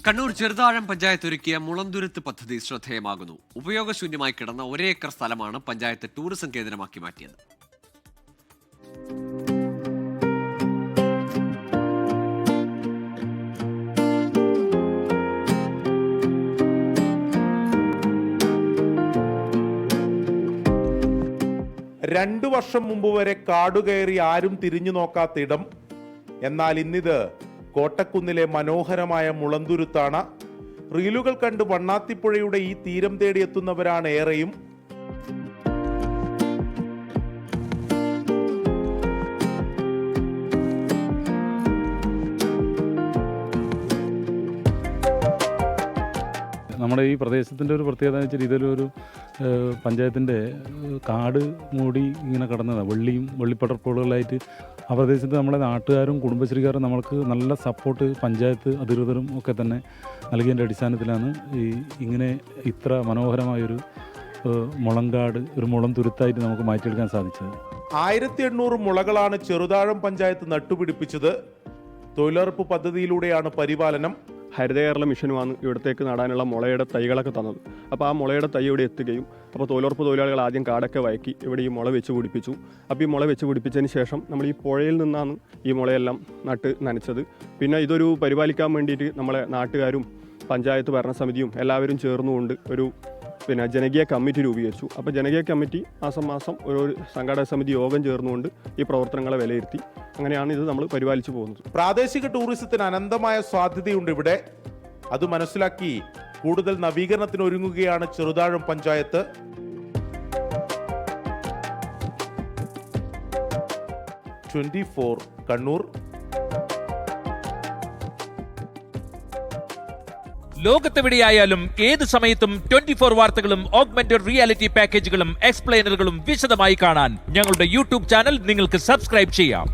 കണ്ണൂർ ചെറുതാഴം പഞ്ചായത്ത് ഒരുക്കിയ മുളന്തുരുത്ത് പദ്ധതി ശ്രദ്ധേയമാകുന്നു. ഉപയോഗശൂന്യമായി കിടന്ന 1 ഏക്കർ സ്ഥലമാണ് പഞ്ചായത്ത് ടൂറിസം കേന്ദ്രമാക്കി മാറ്റിയത്. രണ്ടു വർഷം മുമ്പ് വരെ കാടുകയറി ആരും തിരിഞ്ഞു നോക്കാത്തിടം. എന്നാൽ ഇന്നിത് കോട്ടക്കുന്നിലെ മനോഹരമായ മുളന്തുരുത്താണ്. റീലുകൾ കണ്ട് വണ്ണാത്തിപ്പുഴയുടെ ഈ തീരം തേടിയെത്തുന്നവരാണ് ഏറെയും. നമ്മുടെ ഈ പ്രദേശത്തിൻ്റെ ഒരു പ്രത്യേകത എന്ന് വെച്ചാൽ ഇതിലൊരു പഞ്ചായത്തിൻ്റെ കാട് മൂടി ഇങ്ങനെ കിടന്നതാണ്. വെള്ളിപ്പടർപ്പുകളായിട്ട് ആ പ്രദേശത്ത് നമ്മുടെ നാട്ടുകാരും കുടുംബശ്രീക്കാരും നമ്മൾക്ക് നല്ല സപ്പോർട്ട് പഞ്ചായത്ത് അധികൃതരും ഒക്കെ തന്നെ നൽകിയതിൻ്റെ അടിസ്ഥാനത്തിലാണ് ഇങ്ങനെ ഇത്ര മനോഹരമായൊരു മുളങ്കാട്, ഒരു മുളം തുരുത്തായിട്ട് നമുക്ക് മാറ്റിയെടുക്കാൻ സാധിച്ചത്. 1800 മുളകളാണ് ചെറുതാഴം പഞ്ചായത്ത് നട്ടുപിടിപ്പിച്ചത്. തൊഴിലുറപ്പ് പദ്ധതിയിലൂടെയാണ് പരിപാലനം. ഹരിതകേരള മിഷനുമാണ് ഇവിടത്തേക്ക് നടാനുള്ള മുളയുടെ തൈകളൊക്കെ തന്നത്. അപ്പോൾ ആ മുളയുടെ തൈ ഇവിടെ എത്തുകയും അപ്പോൾ തൊഴിലുറപ്പ് തൊഴിലാളികൾ ആദ്യം കാടൊക്കെ വയക്കി ഇവിടെ ഈ മുള വെച്ച് പിടിപ്പിച്ചു. അപ്പോൾ ഈ മുള വെച്ച് പിടിപ്പിച്ചതിന് ശേഷം നമ്മൾ ഈ പുഴയിൽ നിന്നാണ് ഈ മുളയെല്ലാം നട്ട് നനച്ചത്. പിന്നെ ഇതൊരു പരിപാലിക്കാൻ വേണ്ടിയിട്ട് നമ്മളെ നാട്ടുകാരും പഞ്ചായത്ത് ഭരണസമിതിയും എല്ലാവരും ചേർന്നുകൊണ്ട് ഒരു ജനകീയ കമ്മിറ്റി രൂപീകരിച്ചു. അപ്പോൾ ജനകീയ കമ്മിറ്റി മാസം ഒരു സംഘാടക സമിതി യോഗം ചേർന്നുകൊണ്ട് ഈ പ്രവർത്തനങ്ങളെ വിലയിരുത്തി. അങ്ങനെയാണ് ഇത് നമ്മൾ പരിപാലിച്ചു പോകുന്നത്. പ്രാദേശിക ടൂറിസത്തിന് അനന്തമായ സാധ്യതയുണ്ട് ഇവിടെ. അത് മനസ്സിലാക്കി കൂടുതൽ നവീകരണത്തിന് ഒരുങ്ങുകയാണ് ചെറുതാഴം പഞ്ചായത്ത്. കണ്ണൂർ. ലോകത്തെവിടെയായാലും ഏത് സമയത്തും 24 വാർത്തകളും ഓഗ്മെന്റഡ് റിയാലിറ്റി പാക്കേജുകളും എക്സ്പ്ലെയിനറുകളും വിശദമായി കാണാൻ ഞങ്ങളുടെ യൂട്യൂബ് ചാനൽ നിങ്ങൾക്ക് സബ്സ്ക്രൈബ് ചെയ്യാം.